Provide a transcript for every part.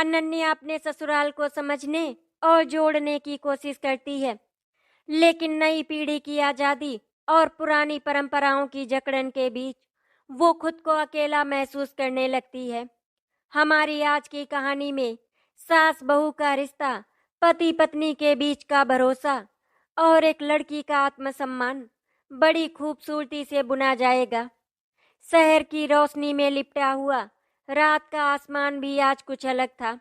अनन्या अपने ससुराल को समझने और जोड़ने की कोशिश करती है, लेकिन नई पीढ़ी की आज़ादी और पुरानी परंपराओं की जकड़न के बीच वो खुद को अकेला महसूस करने लगती है। हमारी आज की कहानी में सास बहू का रिश्ता, पति पत्नी के बीच का भरोसा और एक लड़की का आत्मसम्मान बड़ी खूबसूरती से बुना जाएगा। शहर की रोशनी में लिपटा हुआ रात का आसमान भी आज कुछ अलग था।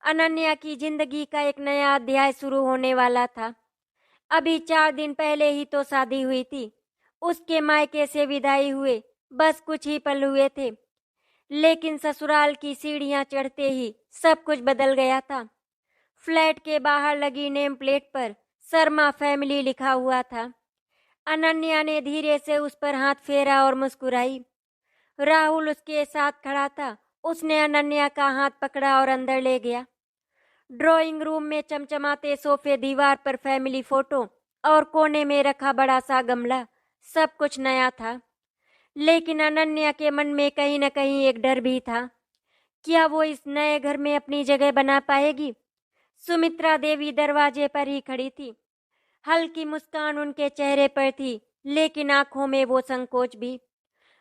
अनन्या की जिंदगी का एक नया अध्याय शुरू होने वाला था। अभी 4 दिन पहले ही तो शादी हुई थी। उसके मायके से विदाई हुए बस कुछ ही पल हुए थे, लेकिन ससुराल की सीढ़ियां चढ़ते ही सब कुछ बदल गया था। फ्लैट के बाहर लगी नेम प्लेट पर शर्मा फैमिली लिखा हुआ था। अनन्या ने धीरे से उस पर हाथ फेरा और मुस्कुराई। राहुल उसके साथ खड़ा था। उसने अनन्या का हाथ पकड़ा और अंदर ले गया। ड्राइंग रूम में चमचमाते सोफे, दीवार पर फैमिली फोटो और कोने में रखा बड़ा सा गमला, सब कुछ नया था। लेकिन अनन्या के मन में कहीं न कहीं एक डर भी था। क्या वो इस नए घर में अपनी जगह बना पाएगी? सुमित्रा देवी दरवाजे पर ही खड़ी थी। हल्की मुस्कान उनके चेहरे पर थी, लेकिन आंखों में वो संकोच भी,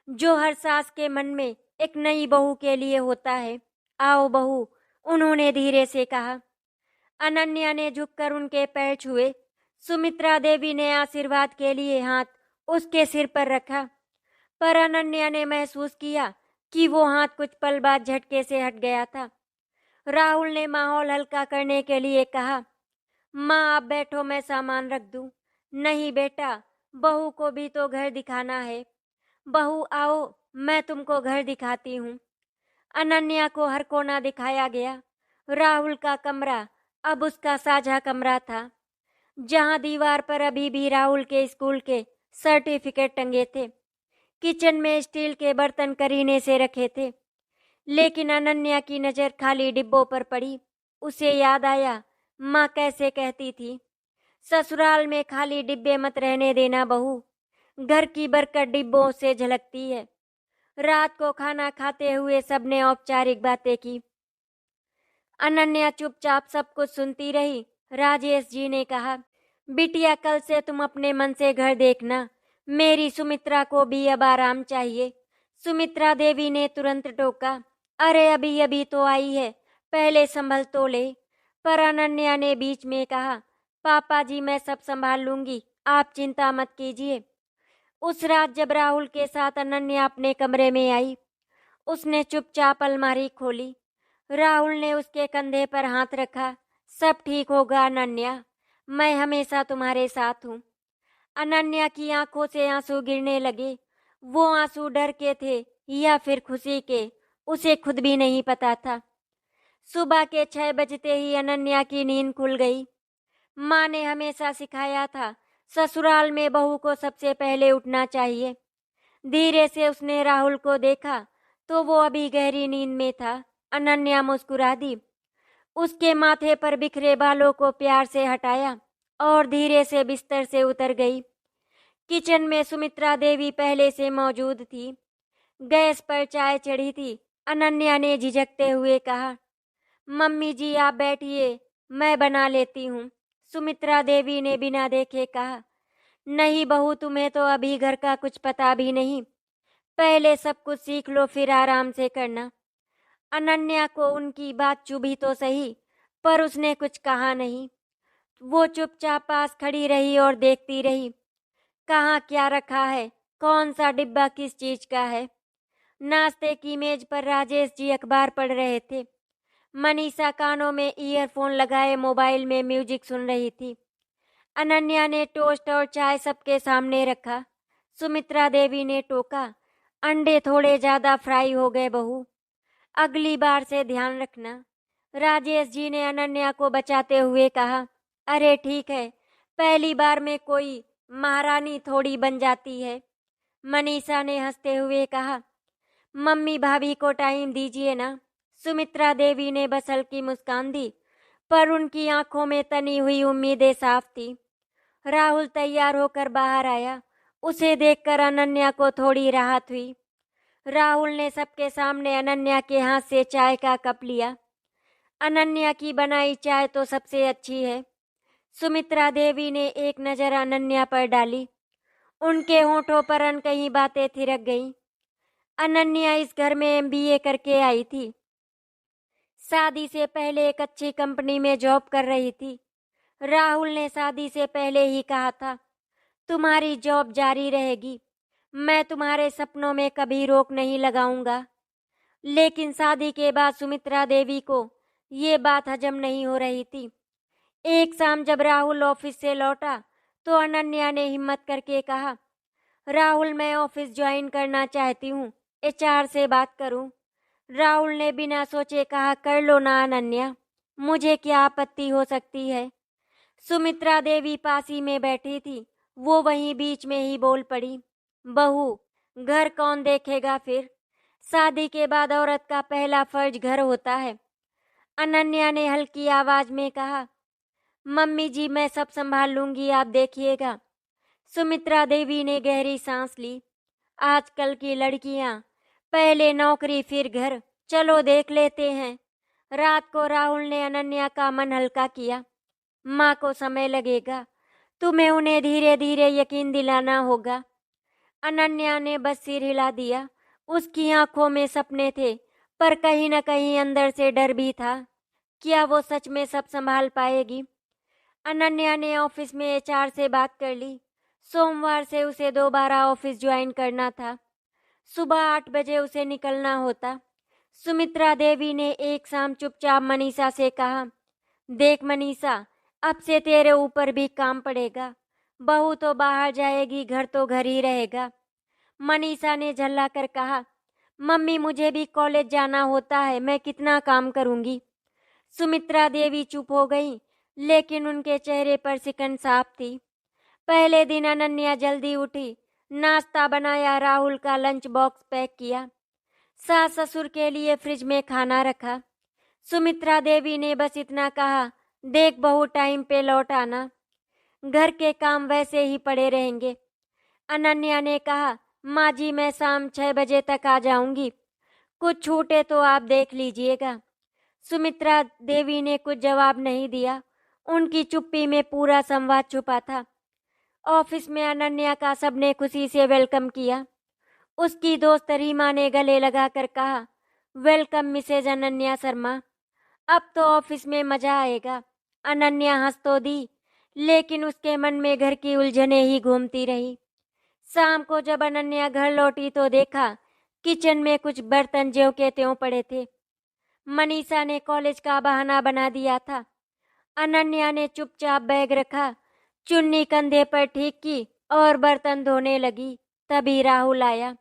जो हर सास के मन में एक नई बहू के लिए होता है। आओ बहू, उन्होंने धीरे से कहा। अनन्या ने झुककर उनके पैर छुए। सुमित्रा देवी ने आशीर्वाद के लिए हाथ उसके सिर पर रखा, पर अनन्या ने महसूस किया कि वो हाथ कुछ पल बाद झटके से हट गया था। राहुल ने माहौल हल्का करने के लिए कहा, माँ आप बैठो, मैं सामान रख दूं। नहीं बेटा, बहू को भी तो घर दिखाना है। बहू आओ, मैं तुमको घर दिखाती हूँ। अनन्या को हर कोना दिखाया गया। राहुल का कमरा अब उसका साझा कमरा था, जहाँ दीवार पर अभी भी राहुल के स्कूल के सर्टिफिकेट टंगे थे। किचन में स्टील के बर्तन करीने से रखे थे, लेकिन अनन्या की नज़र खाली डिब्बों पर पड़ी। उसे याद आया, माँ कैसे कहती थी, ससुराल में खाली डिब्बे मत रहने देना बहू, घर की बरकत डिब्बों से झलकती है। रात को खाना खाते हुए सबने औपचारिक बातें की। अनन्या चुपचाप सब कुछ सुनती रही। राजेश जी ने कहा, बिटिया कल से तुम अपने मन से घर देखना, मेरी सुमित्रा को भी अब आराम चाहिए। सुमित्रा देवी ने तुरंत टोका, अरे अभी अभी तो आई है, पहले संभल तो ले। पर अनन्या ने बीच में कहा, पापा जी मैं सब संभाल लूंगी, आप चिंता मत कीजिए। उस रात जब राहुल के साथ अनन्या अपने कमरे में आई, उसने चुपचाप अलमारी खोली। राहुल ने उसके कंधे पर हाथ रखा। सब ठीक होगा अनन्या, मैं हमेशा तुम्हारे साथ हूँ। अनन्या की आंखों से आंसू गिरने लगे। वो आंसू डर के थे या फिर खुशी के, उसे खुद भी नहीं पता था। सुबह के 6 बजते ही अनन्या की नींद खुल गई। माँ ने हमेशा सिखाया था, ससुराल में बहू को सबसे पहले उठना चाहिए। धीरे से उसने राहुल को देखा तो वो अभी गहरी नींद में था। अनन्या मुस्कुरा दी। उसके माथे पर बिखरे बालों को प्यार से हटाया और धीरे से बिस्तर से उतर गई। किचन में सुमित्रा देवी पहले से मौजूद थी। गैस पर चाय चढ़ी थी। अनन्या ने झिझकते हुए कहा, मम्मी जी आप बैठिए, मैं बना लेती हूँ। सुमित्रा देवी ने बिना देखे कहा, नहीं बहू, तुम्हें तो अभी घर का कुछ पता भी नहीं, पहले सब कुछ सीख लो फिर आराम से करना। अनन्या को उनकी बात चुभी तो सही, पर उसने कुछ कहा नहीं। वो चुपचाप पास खड़ी रही और देखती रही। कहाँ क्या रखा है, कौन सा डिब्बा किस चीज का है। नाश्ते की मेज पर राजेश जी अखबार पढ़ रहे थे। मनीषा कानों में ईयरफोन लगाए मोबाइल में म्यूजिक सुन रही थी। अनन्या ने टोस्ट और चाय सबके सामने रखा। सुमित्रा देवी ने टोका, अंडे थोड़े ज्यादा फ्राई हो गए बहू, अगली बार से ध्यान रखना। राजेश जी ने अनन्या को बचाते हुए कहा, अरे ठीक है, पहली बार में कोई महारानी थोड़ी बन जाती है। मनीषा ने हंसते हुए कहा, मम्मी भाभी को टाइम दीजिए ना। सुमित्रा देवी ने बस हल्की मुस्कान दी, पर उनकी आंखों में तनी हुई उम्मीदें साफ थी। राहुल तैयार होकर बाहर आया। उसे देखकर अनन्या को थोड़ी राहत हुई। राहुल ने सबके सामने अनन्या के हाथ से चाय का कप लिया। अनन्या की बनाई चाय तो सबसे अच्छी है। सुमित्रा देवी ने एक नजर अनन्या पर डाली। उनके होठों पर अनकही बातें थिरक गईं। अनन्या इस घर में एमबीए करके आई थी। शादी से पहले एक अच्छी कंपनी में जॉब कर रही थी। राहुल ने शादी से पहले ही कहा था, तुम्हारी जॉब जारी रहेगी, मैं तुम्हारे सपनों में कभी रोक नहीं लगाऊंगा। लेकिन शादी के बाद सुमित्रा देवी को ये बात हजम नहीं हो रही थी। एक शाम जब राहुल ऑफिस से लौटा तो अनन्या ने हिम्मत करके कहा, राहुल मैं ऑफिस ज्वाइन करना चाहती हूँ, एचआर से बात करूँ। राहुल ने बिना सोचे कहा, कर लो ना अनन्या, मुझे क्या आपत्ति हो सकती है। सुमित्रा देवी पास ही में बैठी थी, वो वहीं बीच में ही बोल पड़ी, बहू घर कौन देखेगा फिर, शादी के बाद औरत का पहला फर्ज घर होता है। अनन्या ने हल्की आवाज में कहा, मम्मी जी मैं सब संभाल लूंगी, आप देखिएगा। सुमित्रा देवी ने गहरी सांस ली। आजकल की लड़कियां पहले नौकरी फिर घर, चलो देख लेते हैं। रात को राहुल ने अनन्या का मन हल्का किया। माँ को समय लगेगा, तुम्हें उन्हें धीरे धीरे यकीन दिलाना होगा। अनन्या ने बस सिर हिला दिया। उसकी आंखों में सपने थे, पर कहीं न कहीं अंदर से डर भी था। क्या वो सच में सब संभाल पाएगी? अनन्या ने ऑफिस में एचआर से बात कर ली। सोमवार से उसे दोबारा ऑफिस ज्वाइन करना था। सुबह 8 बजे उसे निकलना होता। सुमित्रा देवी ने एक शाम चुपचाप मनीषा से कहा, देख मनीषा, अब से तेरे ऊपर भी काम पड़ेगा। बहू तो बाहर जाएगी, घर तो घर ही रहेगा। मनीषा ने झल्ला कर कहा, मम्मी मुझे भी कॉलेज जाना होता है, मैं कितना काम करूंगी। सुमित्रा देवी चुप हो गई, लेकिन उनके चेहरे पर सिकन साफ थी। पहले दिन अनन्या जल्दी उठी, नाश्ता बनाया, राहुल का लंच बॉक्स पैक किया, सास ससुर के लिए फ्रिज में खाना रखा। सुमित्रा देवी ने बस इतना कहा, देख बहू टाइम पे लौट आना, घर के काम वैसे ही पड़े रहेंगे। अनन्या ने कहा, माँ जी मैं शाम 6 बजे तक आ जाऊंगी, कुछ छूटे तो आप देख लीजिएगा। सुमित्रा देवी ने कुछ जवाब नहीं दिया। उनकी चुप्पी में पूरा संवाद छुपा था। ऑफिस में अनन्या का सबने खुशी से वेलकम किया। उसकी दोस्त रीमा ने गले लगाकर कहा, वेलकम मिसेज अनन्या शर्मा, अब तो ऑफिस में मजा आएगा। अनन्या हंस तो दी, लेकिन उसके मन में घर की उलझनें ही घूमती रही। शाम को जब अनन्या घर लौटी तो देखा किचन में कुछ बर्तन ज्यों के त्यों पड़े थे। मनीषा ने कॉलेज का बहाना बना दिया था। अनन्या ने चुपचाप बैग रखा, चुन्नी कंधे पर ठीक की और बर्तन धोने लगी। तभी राहुल आया।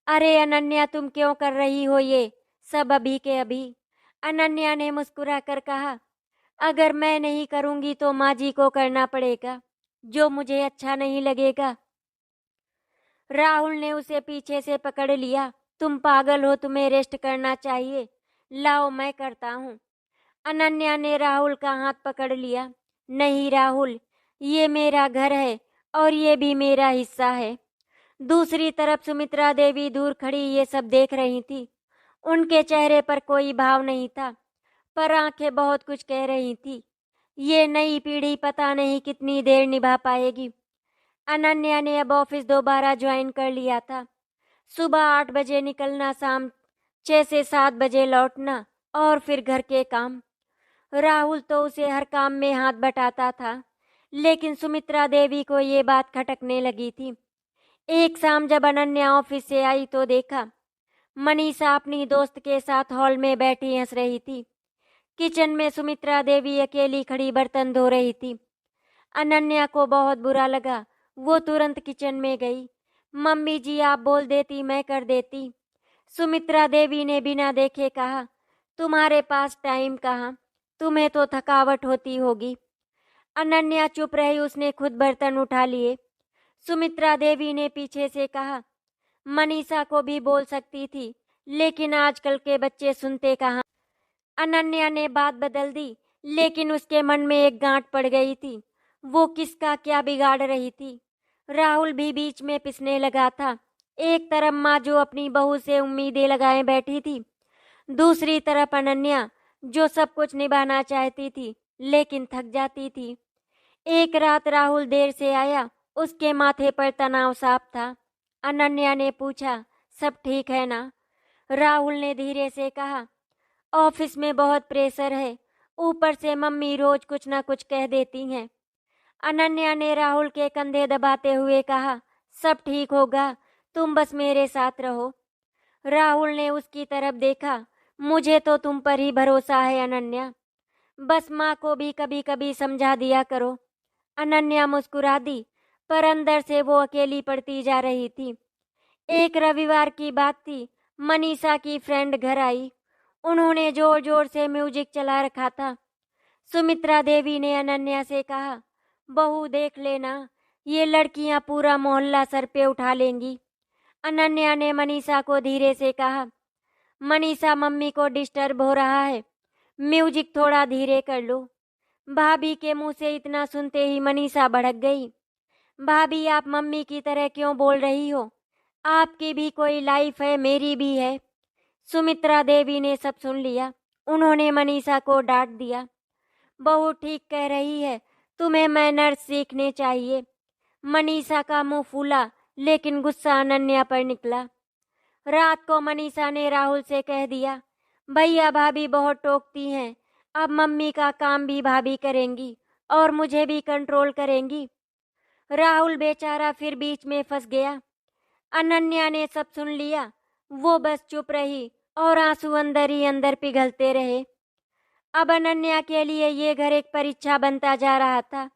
अरे अनन्या तुम क्यों कर रही हो ये सब अभी के अभी? अनन्या ने मुस्कुरा कर कहा, अगर मैं नहीं करूंगी तो माँ जी को करना पड़ेगा, जो मुझे अच्छा नहीं लगेगा। राहुल ने उसे पीछे से पकड़ लिया। तुम पागल हो, तुम्हें रेस्ट करना चाहिए, लाओ मैं करता हूँ। अनन्या ने राहुल का हाथ पकड़ लिया। नहीं राहुल, ये मेरा घर है और ये भी मेरा हिस्सा है। दूसरी तरफ सुमित्रा देवी दूर खड़ी ये सब देख रही थी। उनके चेहरे पर कोई भाव नहीं था, पर आंखें बहुत कुछ कह रही थी। ये नई पीढ़ी पता नहीं कितनी देर निभा पाएगी। अनन्या ने अब ऑफिस दोबारा ज्वाइन कर लिया था। सुबह 8 बजे निकलना, शाम 6 से 7 बजे लौटना और फिर घर के काम। राहुल तो उसे हर काम में हाथ बटाता था, लेकिन सुमित्रा देवी को ये बात खटकने लगी थी। एक शाम जब अनन्या ऑफिस से आई तो देखा मनीषा अपनी दोस्त के साथ हॉल में बैठी हंस रही थी। किचन में सुमित्रा देवी अकेली खड़ी बर्तन धो रही थी। अनन्या को बहुत बुरा लगा। वो तुरंत किचन में गई। मम्मी जी आप बोल देती, मैं कर देती। सुमित्रा देवी ने बिना देखे कहा, तुम्हारे पास टाइम कहाँ, तुम्हें तो थकावट होती होगी। अनन्या चुप रही, उसने खुद बर्तन उठा लिए। सुमित्रा देवी ने पीछे से कहा, मनीषा को भी बोल सकती थी, लेकिन आजकल के बच्चे सुनते कहाँ। अनन्या ने बात बदल दी, लेकिन उसके मन में एक गांठ पड़ गई थी। वो किसका क्या बिगाड़ रही थी? राहुल भी बीच में पिसने लगा था। एक तरफ माँ जो अपनी बहू से उम्मीदें लगाए बैठी थी, दूसरी तरफ अनन्या जो सब कुछ निभाना चाहती थी लेकिन थक जाती थी। एक रात राहुल देर से आया, उसके माथे पर तनाव साफ था। अनन्या ने पूछा, सब ठीक है ना? राहुल ने धीरे से कहा, ऑफिस में बहुत प्रेशर है, ऊपर से मम्मी रोज कुछ ना कुछ कह देती हैं। अनन्या ने राहुल के कंधे दबाते हुए कहा, सब ठीक होगा, तुम बस मेरे साथ रहो। राहुल ने उसकी तरफ देखा, मुझे तो तुम पर ही भरोसा है अनन्या, बस माँ को भी कभी कभी समझा दिया करो। अनन्या मुस्कुरा दी, पर अंदर से वो अकेली पड़ती जा रही थी। एक रविवार की बात थी, मनीषा की फ्रेंड घर आई। उन्होंने जोर जोर से म्यूजिक चला रखा था। सुमित्रा देवी ने अनन्या से कहा, बहू देख लेना, ये लड़कियां पूरा मोहल्ला सर पे उठा लेंगी। अनन्या ने मनीषा को धीरे से कहा, मनीषा मम्मी को डिस्टर्ब हो रहा है, म्यूजिक थोड़ा धीरे कर लो। भाभी के मुंह से इतना सुनते ही मनीषा भड़क गई। भाभी, आप मम्मी की तरह क्यों बोल रही हो? आपकी भी कोई लाइफ है, मेरी भी है। सुमित्रा देवी ने सब सुन लिया। उन्होंने मनीषा को डांट दिया, बहू ठीक कह रही है, तुम्हें मैनर्स सीखने चाहिए। मनीषा का मुंह फूला, लेकिन गुस्सा अनन्या पर निकला। रात को मनीषा ने राहुल से कह दिया, भैया भाभी बहुत टोकती हैं, अब मम्मी का काम भी भाभी करेंगी और मुझे भी कंट्रोल करेंगी। राहुल बेचारा फिर बीच में फंस गया। अनन्या ने सब सुन लिया, वो बस चुप रही और आंसू अंदर ही अंदर पिघलते रहे। अब अनन्या के लिए ये घर एक परीक्षा बनता जा रहा था।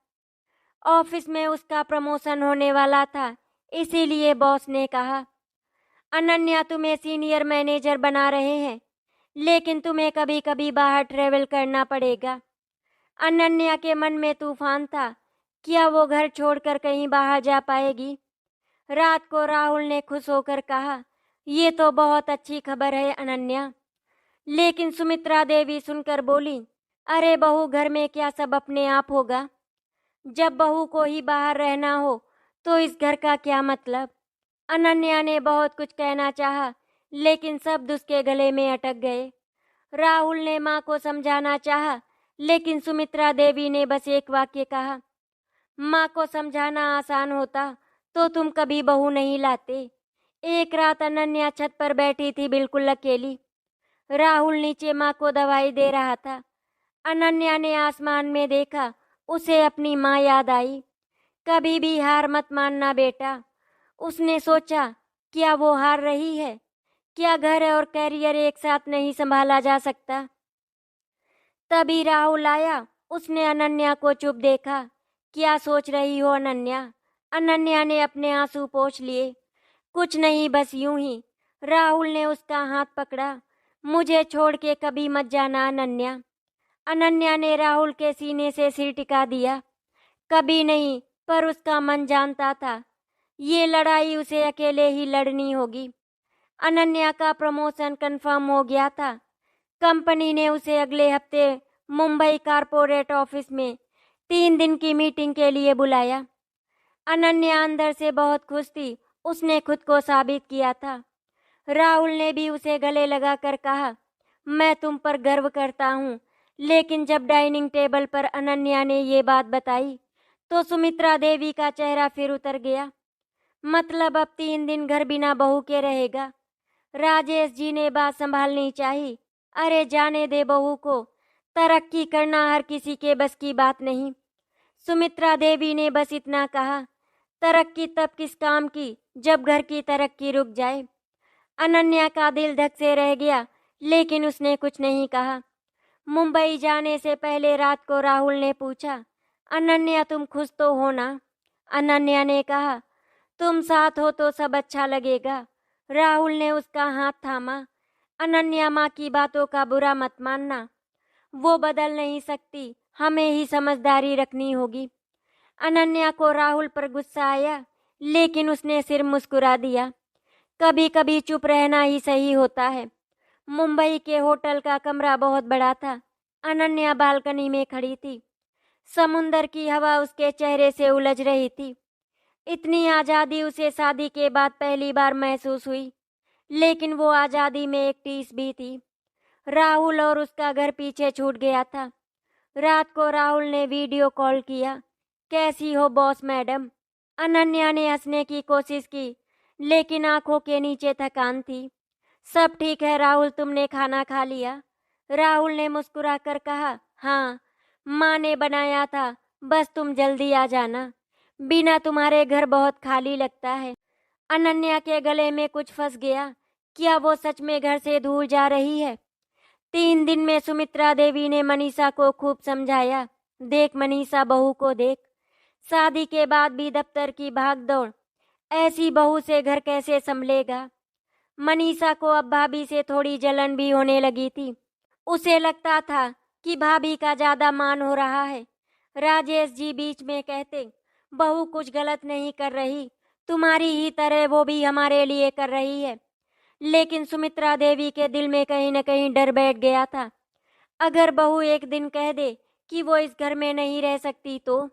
ऑफिस में उसका प्रमोशन होने वाला था, इसीलिए बॉस ने कहा, अनन्या तुम्हें सीनियर मैनेजर बना रहे हैं, लेकिन तुम्हें कभी कभी बाहर ट्रेवल करना पड़ेगा। अनन्या के मन में तूफान था, क्या वो घर छोड़कर कहीं बाहर जा पाएगी? रात को राहुल ने खुश होकर कहा, ये तो बहुत अच्छी खबर है अनन्या। लेकिन सुमित्रा देवी सुनकर बोली, अरे बहू, घर में क्या सब अपने आप होगा? जब बहू को ही बाहर रहना हो तो इस घर का क्या मतलब? अनन्या ने बहुत कुछ कहना चाहा, लेकिन शब्द उसके गले में अटक गए। राहुल ने माँ को समझाना चाहा, लेकिन सुमित्रा देवी ने बस एक वाक्य कहा, माँ को समझाना आसान होता तो तुम कभी बहू नहीं लाते। एक रात अनन्या छत पर बैठी थी, बिल्कुल अकेली। राहुल नीचे माँ को दवाई दे रहा था। अनन्या ने आसमान में देखा, उसे अपनी माँ याद आई। कभी भी हार मत मानना बेटा। उसने सोचा, क्या वो हार रही है? क्या घर और करियर एक साथ नहीं संभाला जा सकता? तभी राहुल आया। उसने अनन्या को चुप देखा। क्या सोच रही हो अनन्या? अनन्या ने अपने आंसू पोंछ लिए। कुछ नहीं, बस यूं ही। राहुल ने उसका हाथ पकड़ा। मुझे छोड़ के कभी मत जाना अनन्या। अनन्या ने राहुल के सीने से सिर टिका दिया। कभी नहीं, पर उसका मन जानता था, ये लड़ाई उसे अकेले ही लड़नी होगी। अनन्या का प्रमोशन कंफर्म हो गया था। कंपनी ने उसे अगले हफ्ते मुंबई कारपोरेट ऑफिस में 3 दिन की मीटिंग के लिए बुलाया। अनन्या अंदर से बहुत खुश थी, उसने खुद को साबित किया था। राहुल ने भी उसे गले लगाकर कहा, मैं तुम पर गर्व करता हूँ। लेकिन जब डाइनिंग टेबल पर अनन्या ने ये बात बताई तो सुमित्रा देवी का चेहरा फिर उतर गया। मतलब अब 3 दिन घर बिना बहू के रहेगा? राजेश जी ने बात संभालनी चाहिए। अरे जाने दे बहू को, तरक्की करना हर किसी के बस की बात नहीं। सुमित्रा देवी ने बस इतना कहा, तरक्की तब किस काम की जब घर की तरक्की रुक जाए। अनन्या का दिल धक से रह गया, लेकिन उसने कुछ नहीं कहा। मुंबई जाने से पहले रात को राहुल ने पूछा, अनन्या तुम खुश तो हो ना? अनन्या ने कहा, तुम साथ हो तो सब अच्छा लगेगा। राहुल ने उसका हाथ थामा। अनन्या, माँ की बातों का बुरा मत मानना, वो बदल नहीं सकती, हमें ही समझदारी रखनी होगी। अनन्या को राहुल पर गुस्सा आया, लेकिन उसने सिर मुस्कुरा दिया। कभी कभी चुप रहना ही सही होता है। मुंबई के होटल का कमरा बहुत बड़ा था। अनन्या बालकनी में खड़ी थी। समुंदर की हवा उसके चेहरे से उलझ रही थी। इतनी आज़ादी उसे शादी के बाद पहली बार महसूस हुई, लेकिन वो आज़ादी में एक टीस भी थी। राहुल और उसका घर पीछे छूट गया था। रात को राहुल ने वीडियो कॉल किया। कैसी हो बॉस मैडम? अनन्या ने हंसने की कोशिश की, लेकिन आंखों के नीचे थकान थी। सब ठीक है राहुल, तुमने खाना खा लिया? राहुल ने मुस्कुराकर कहा, हाँ, माँ ने बनाया था, बस तुम जल्दी आ जाना। बिना तुम्हारे घर बहुत खाली लगता है। अनन्या के गले में कुछ फंस गया। क्या वो सच में घर से दूर जा रही है? 3 दिन में सुमित्रा देवी ने मनीषा को खूब समझाया। देख मनीषा, बहू को देख। शादी के बाद भी दफ्तर की भागदौड़, ऐसी बहू से घर कैसे संभलेगा? मनीषा को अब भाभी से थोड़ी जलन भी होने लगी थी। उसे लगता था कि भाभी का ज्यादा मान हो रहा है। राजेश जी बीच में कहते, बहू कुछ गलत नहीं कर रही, तुम्हारी ही तरह वो भी हमारे लिए कर रही है। लेकिन सुमित्रा देवी के दिल में कहीं न कहीं डर बैठ गया था। अगर बहू एक दिन कह दे कि वो इस घर में नहीं रह सकती तो?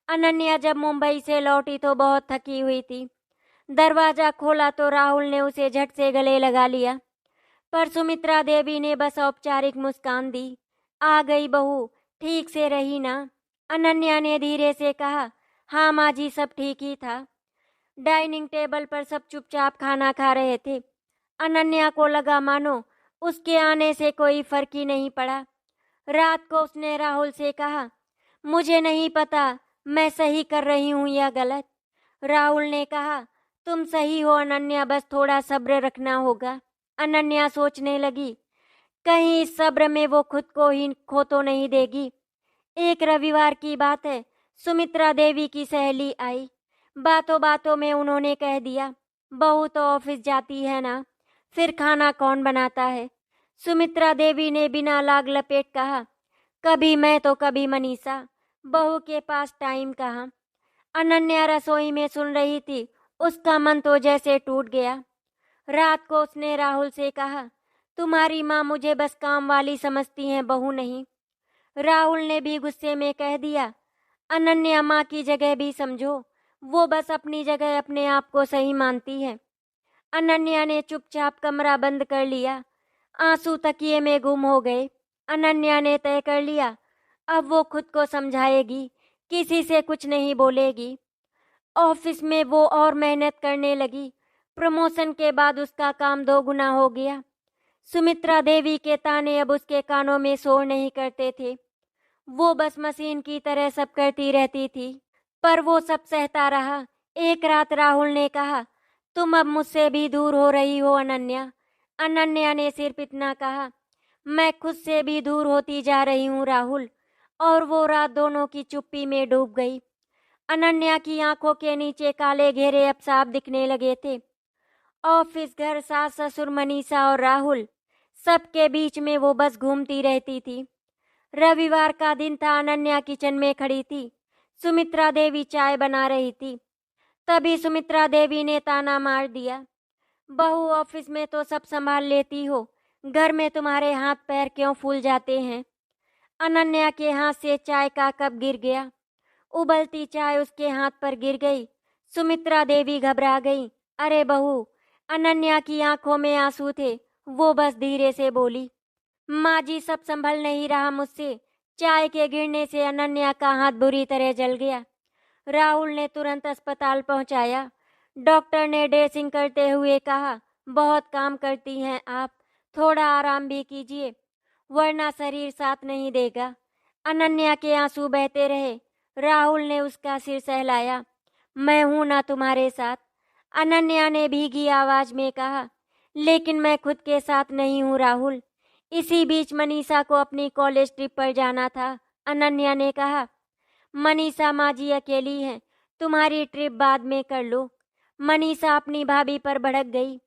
अनन्या जब मुंबई से लौटी तो बहुत थकी हुई थी। दरवाजा खोला तो राहुल ने उसे झट से गले लगा लिया, पर सुमित्रा देवी ने बस औपचारिक मुस्कान दी। आ गई बहू, ठीक से रही ना? अनन्या ने धीरे से कहा। हाँ माँ जी, सब ठीक ही था। डाइनिंग टेबल पर सब चुपचाप खाना खा रहे थे। अनन्या को लगा मानो उसके आने से कोई फर्क ही नहीं पड़ा। रात को उसने राहुल से कहा, मुझे नहीं पता मैं सही कर रही हूँ या गलत। राहुल ने कहा, तुम सही हो अनन्या, बस थोड़ा सब्र रखना होगा। अनन्या सोचने लगी, कहीं इस सब्र में वो खुद को ही खो तो नहीं देगी। एक रविवार की बात है, सुमित्रा देवी की सहेली आई। बातों बातों में उन्होंने कह दिया, बहू तो ऑफिस जाती है ना, फिर खाना कौन बनाता है? सुमित्रा देवी ने बिना लाग लपेट कहा, कभी मैं तो कभी मनीषा, बहू के पास टाइम कहाँ। अनन्या रसोई में सुन रही थी, उसका मन तो जैसे टूट गया। रात को उसने राहुल से कहा, तुम्हारी माँ मुझे बस काम वाली समझती हैं, बहू नहीं। राहुल ने भी गुस्से में कह दिया, अनन्या माँ की जगह भी समझो, वो बस अपनी जगह अपने आप को सही मानती है। अनन्या ने चुपचाप कमरा बंद कर लिया। आंसू तकिए में गुम हो गए। अनन्या ने तय कर लिया, अब वो खुद को समझाएगी, किसी से कुछ नहीं बोलेगी। ऑफिस में वो और मेहनत करने लगी। प्रमोशन के बाद उसका काम 2 गुना हो गया। सुमित्रा देवी के ताने अब उसके कानों में शोर नहीं करते थे। वो बस मशीन की तरह सब करती रहती थी, पर वो सब सहता रहा। एक रात राहुल ने कहा, तुम अब मुझसे भी दूर हो रही हो अनन्या। अनन्या ने सिर्फ इतना कहा, मैं खुद से भी दूर होती जा रही हूँ राहुल। और वो रात दोनों की चुप्पी में डूब गई। अनन्या की आंखों के नीचे काले घेरे अब साफ दिखने लगे थे। ऑफिस, घर, सास ससुर, मनीषा और राहुल, सबके बीच में वो बस घूमती रहती थी। रविवार का दिन था। अनन्या किचन में खड़ी थी। सुमित्रा देवी चाय बना रही थी। तभी सुमित्रा देवी ने ताना मार दिया, बहू ऑफिस में तो सब संभाल लेती हो, घर में तुम्हारे हाथ पैर क्यों फूल जाते हैं? अनन्या के हाथ से चाय का कप गिर गया। उबलती चाय उसके हाथ पर गिर गई। सुमित्रा देवी घबरा गई। अरे बहू! अनन्या की आंखों में आंसू थे। वो बस धीरे से बोली, माँ जी, सब संभल नहीं रहा मुझसे। चाय के गिरने से अनन्या का हाथ बुरी तरह जल गया। राहुल ने तुरंत अस्पताल पहुंचाया। डॉक्टर ने ड्रेसिंग करते हुए कहा, बहुत काम करती हैं आप, थोड़ा आराम भी कीजिए, वरना शरीर साथ नहीं देगा। अनन्या के आंसू बहते रहे। राहुल ने उसका सिर सहलाया। मैं हूं ना तुम्हारे साथ? अनन्या ने भीगी आवाज में कहा। लेकिन मैं खुद के साथ नहीं हूं राहुल। इसी बीच मनीषा को अपनी कॉलेज ट्रिप पर जाना था। अनन्या ने कहा, मनीषा माँ जी अकेली हैं, तुम्हारी ट्रिप बाद में कर लो। मनीषा अपनी भाभी पर भड़क गई।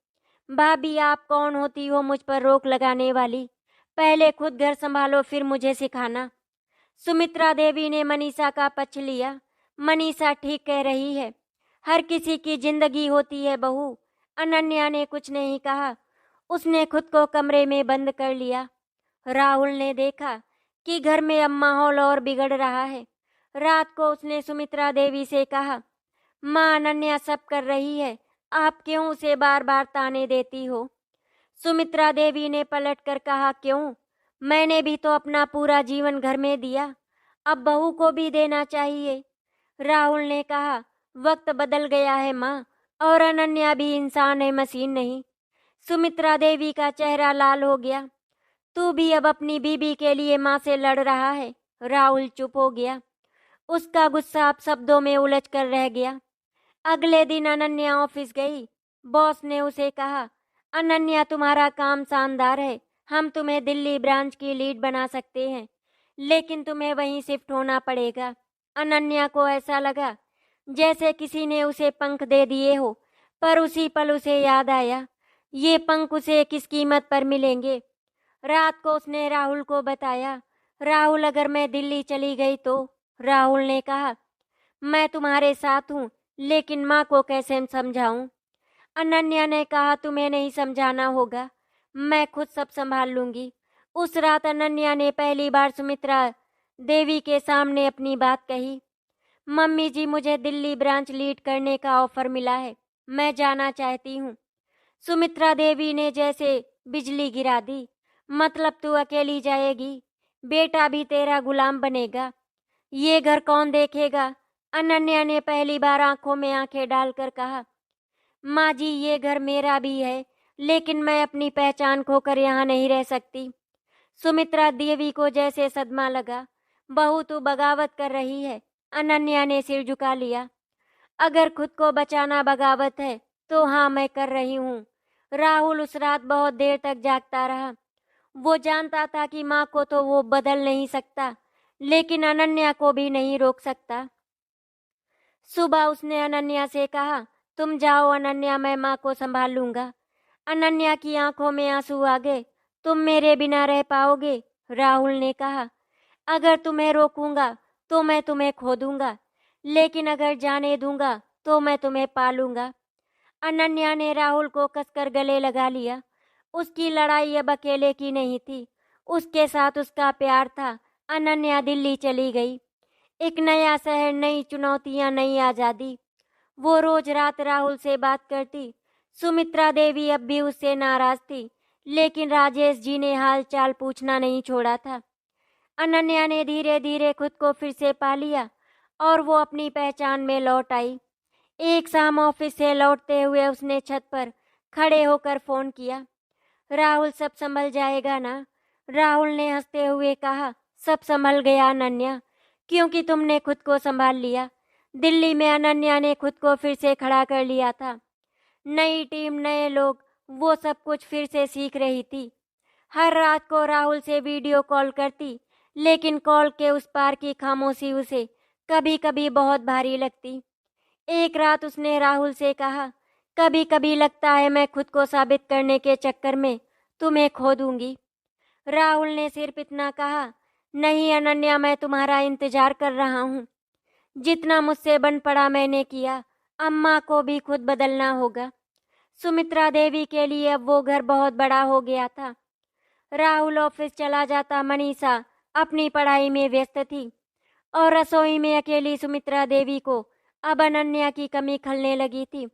भाभी, आप कौन होती हो मुझ पर रोक लगाने वाली? पहले खुद घर संभालो, फिर मुझे सिखाना। सुमित्रा देवी ने मनीषा का पक्ष लिया। मनीषा ठीक कह रही है, हर किसी की जिंदगी होती है बहू। अनन्या ने कुछ नहीं कहा। उसने खुद को कमरे में बंद कर लिया। राहुल ने देखा कि घर में अब माहौल और बिगड़ रहा है। रात को उसने सुमित्रा देवी से कहा, माँ, अनन्या सब कर रही है, आप क्यों उसे बार बार ताने देती हो? सुमित्रा देवी ने पलटकर कहा, क्यों? मैंने भी तो अपना पूरा जीवन घर में दिया, अब बहू को भी देना चाहिए। राहुल ने कहा, वक्त बदल गया है माँ, और अनन्या भी इंसान है, मशीन नहीं। सुमित्रा देवी का चेहरा लाल हो गया। तू भी अब अपनी बीबी के लिए माँ से लड़ रहा है। राहुल चुप हो गया। उसका गुस्सा अब शब्दों में उलझ कर रह गया। अगले दिन अनन्या ऑफिस गई। बॉस ने उसे कहा, अनन्या तुम्हारा काम शानदार है, हम तुम्हें दिल्ली ब्रांच की लीड बना सकते हैं, लेकिन तुम्हें वहीं शिफ्ट होना पड़ेगा। अनन्या को ऐसा लगा जैसे किसी ने उसे पंख दे दिए हो, पर उसी पल उसे याद आया, ये पंख उसे किस कीमत पर मिलेंगे। रात को उसने राहुल को बताया, राहुल अगर मैं दिल्ली चली गई तो? राहुल ने कहा, मैं तुम्हारे साथ हूँ, लेकिन माँ को कैसे समझाऊं? अनन्या ने कहा, तुम्हें नहीं समझाना होगा, मैं खुद सब संभाल लूंगी। उस रात अनन्या ने पहली बार सुमित्रा देवी के सामने अपनी बात कही। मम्मी जी, मुझे दिल्ली ब्रांच लीड करने का ऑफर मिला है, मैं जाना चाहती हूँ। सुमित्रा देवी ने जैसे बिजली गिरा दी। मतलब तू अकेली जाएगी? बेटा भी तेरा गुलाम बनेगा? ये घर कौन देखेगा? अनन्या ने पहली बार आंखों में आंखें डालकर कहा, माँ जी, ये घर मेरा भी है, लेकिन मैं अपनी पहचान खोकर यहाँ नहीं रह सकती। सुमित्रा देवी को जैसे सदमा लगा। बहू तू बगावत कर रही है। अनन्या ने सिर झुका लिया। अगर खुद को बचाना बगावत है तो हाँ, मैं कर रही हूँ। राहुल उस रात बहुत देर तक जागता रहा। वो जानता था कि माँ को तो वो बदल नहीं सकता, लेकिन अनन्या को भी नहीं रोक सकता। सुबह उसने अनन्या से कहा, तुम जाओ अनन्या, मैं माँ को संभाल लूंगा। अनन्या की आंखों में आंसू आ गए। तुम मेरे बिना रह पाओगे? राहुल ने कहा, अगर तुम्हें रोकूंगा तो मैं तुम्हें खो दूंगा, लेकिन अगर जाने दूंगा तो मैं तुम्हें पालूंगा। अनन्या ने राहुल को कसकर गले लगा लिया। उसकी लड़ाई अब अकेले की नहीं थी, उसके साथ उसका प्यार था। अनन्या दिल्ली चली गई। एक नया शहर, नई चुनौतियां, नई आजादी। वो रोज रात राहुल से बात करती। सुमित्रा देवी अब भी उससे नाराज थी, लेकिन राजेश जी ने हाल चाल पूछना नहीं छोड़ा था। अनन्या ने धीरे धीरे खुद को फिर से पा लिया और वो अपनी पहचान में लौट आई। एक शाम ऑफिस से लौटते हुए उसने छत पर खड़े होकर फोन किया। राहुल, सब संभल जाएगा ना? राहुल ने हंसते हुए कहा, सब संभल गया अनन्या, क्योंकि तुमने खुद को संभाल लिया। दिल्ली में अनन्या ने खुद को फिर से खड़ा कर लिया था। नई टीम, नए लोग, वो सब कुछ फिर से सीख रही थी। हर रात को राहुल से वीडियो कॉल करती, लेकिन कॉल के उस पार की खामोशी उसे कभी कभी बहुत भारी लगती। एक रात उसने राहुल से कहा, कभी कभी लगता है मैं खुद को साबित करने के चक्कर में तुम्हें खो दूंगी। राहुल ने सिर्फ इतना कहा, नहीं अनन्या, मैं तुम्हारा इंतजार कर रहा हूँ। जितना मुझसे बन पड़ा मैंने किया, अम्मा को भी खुद बदलना होगा। सुमित्रा देवी के लिए अब वो घर बहुत बड़ा हो गया था। राहुल ऑफिस चला जाता, मनीषा अपनी पढ़ाई में व्यस्त थी, और रसोई में अकेली सुमित्रा देवी को अब अनन्या की कमी खलने लगी थी।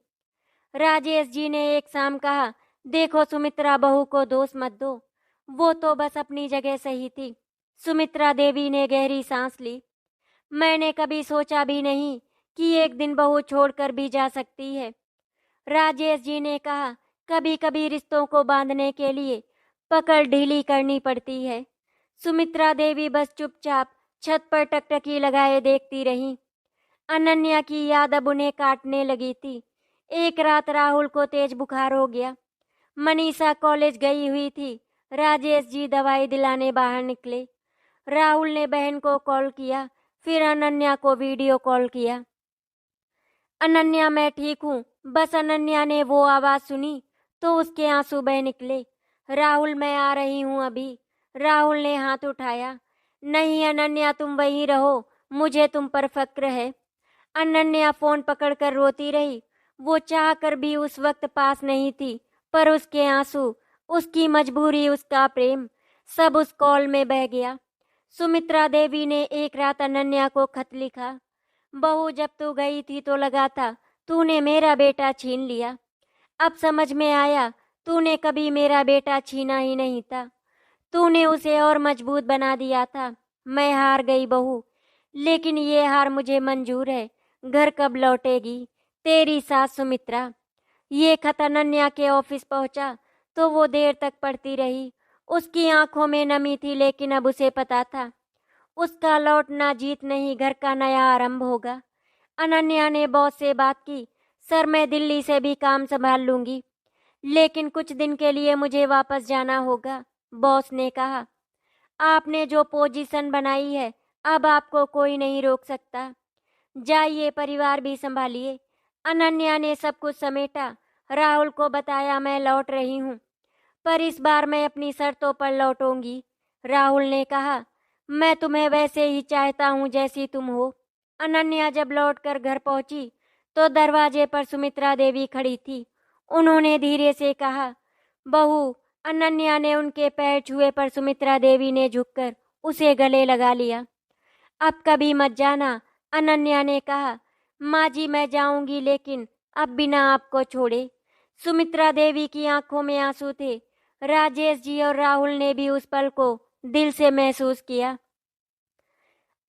राजेश जी ने एक शाम कहा, देखो सुमित्रा, बहू को दोष मत दो, वो तो बस अपनी जगह सही थी। सुमित्रा देवी ने गहरी सांस ली। मैंने कभी सोचा भी नहीं कि एक दिन बहू छोड़कर भी जा सकती है। राजेश जी ने कहा, कभी कभी रिश्तों को बांधने के लिए पकड़ ढीली करनी पड़ती है। सुमित्रा देवी बस चुपचाप छत पर टकटकी लगाए देखती रही। अनन्या की याद अब उन्हें काटने लगी थी। एक रात राहुल को तेज बुखार हो गया। मनीषा कॉलेज गई हुई थी। राजेश जी दवाई दिलाने बाहर निकले। राहुल ने बहन को कॉल किया, फिर अनन्या को वीडियो कॉल किया। अनन्या, मैं ठीक हूँ। बस अनन्या ने वो आवाज सुनी तो उसके आंसू बह निकले। राहुल, मैं आ रही हूँ अभी। राहुल ने हाथ उठाया। नहीं अनन्या, तुम वहीं रहो, मुझे तुम पर फक्र है। अनन्या फोन पकड़कर रोती रही। वो चाह कर भी उस वक्त पास नहीं थी, पर उसके आंसू, उसकी मजबूरी, उसका प्रेम, सब उस कॉल में बह गया। सुमित्रा देवी ने एक रात अनन्या को खत लिखा, बहू, जब तू गई थी तो लगा था तूने मेरा बेटा छीन लिया। अब समझ में आया तूने कभी मेरा बेटा छीना ही नहीं था। तूने उसे और मजबूत बना दिया था। मैं हार गई बहू, लेकिन ये हार मुझे मंजूर है। घर कब लौटेगी तेरी सास सुमित्रा? ये खत अनन्या के ऑफिस पहुंचा तो वो देर तक पढ़ती रही। उसकी आंखों में नमी थी, लेकिन अब उसे पता था उसका लौटना जीत नहीं, घर का नया आरंभ होगा। अनन्या ने बॉस से बात की, सर मैं दिल्ली से भी काम संभाल लूंगी, लेकिन कुछ दिन के लिए मुझे वापस जाना होगा। बॉस ने कहा, आपने जो पोजीशन बनाई है अब आपको कोई नहीं रोक सकता। जाइए, परिवार भी संभालिए। अनन्या ने सब कुछ समेटा। राहुल को बताया, मैं लौट रही हूँ, पर इस बार मैं अपनी शर्तों पर लौटूंगी। राहुल ने कहा, मैं तुम्हें वैसे ही चाहता हूँ जैसी तुम हो। अनन्या जब लौटकर घर पहुंची तो दरवाजे पर सुमित्रा देवी खड़ी थी। उन्होंने धीरे से कहा, बहू। अनन्या ने उनके पैर छुए, पर सुमित्रा देवी ने झुककर उसे गले लगा लिया। अब कभी मत जाना, अनन्या ने कहा। माँ जी मैं जाऊंगी, लेकिन अब बिना आपको छोड़े। सुमित्रा देवी की आंखों में आंसू थे। राजेश जी और राहुल ने भी उस पल को दिल से महसूस किया।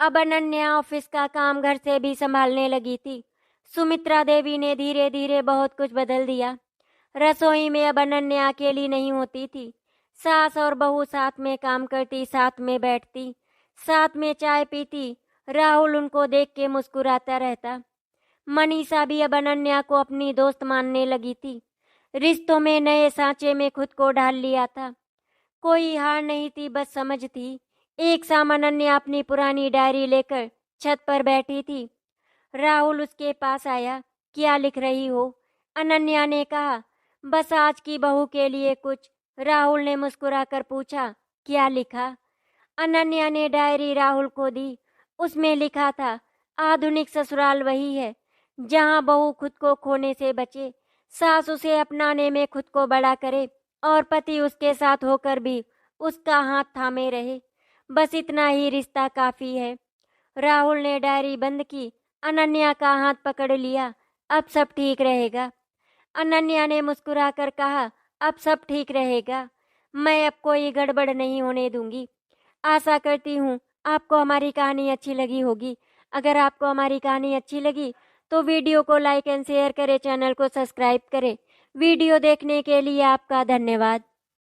अब अनन्या ऑफिस का काम घर से भी संभालने लगी थी। सुमित्रा देवी ने धीरे धीरे बहुत कुछ बदल दिया। रसोई में अब अनन्या अकेली नहीं होती थी। सास और बहू साथ में काम करती, साथ में बैठती, साथ में चाय पीती। राहुल उनको देख के मुस्कुराता रहता। मनीषा भी अब अनन्या को अपनी दोस्त मानने लगी थी। रिश्तों में नए सांचे में खुद को ढाल लिया था। कोई हार नहीं थी, बस समझ थी। एक शाम अनन्या अपनी पुरानी डायरी लेकर छत पर बैठी थी। राहुल उसके पास आया। क्या लिख रही हो? अनन्या ने कहा, बस आज की बहू के लिए कुछ। राहुल ने मुस्कुराकर पूछा, क्या लिखा? अनन्या ने डायरी राहुल को दी। उसमें लिखा था, आधुनिक ससुराल वही है जहां बहू खुद को खोने से बचे, सास उसे अपनाने में खुद को बड़ा करे और पति उसके साथ होकर भी उसका हाथ थामे रहे। बस इतना ही रिश्ता काफी है। राहुल ने डायरी बंद की। अनन्या का हाथ पकड़ लिया। अब सब ठीक रहेगा। अनन्या ने मुस्कुराकर कहा, अब सब ठीक रहेगा। मैं अब कोई गड़बड़ नहीं होने दूंगी। आशा करती हूँ आपको हमारी कहानी अच्छी लगी होगी। अगर आपको हमारी कहानी अच्छी लगी तो वीडियो को लाइक एंड शेयर करें, चैनल को सब्सक्राइब करें। वीडियो देखने के लिए आपका धन्यवाद।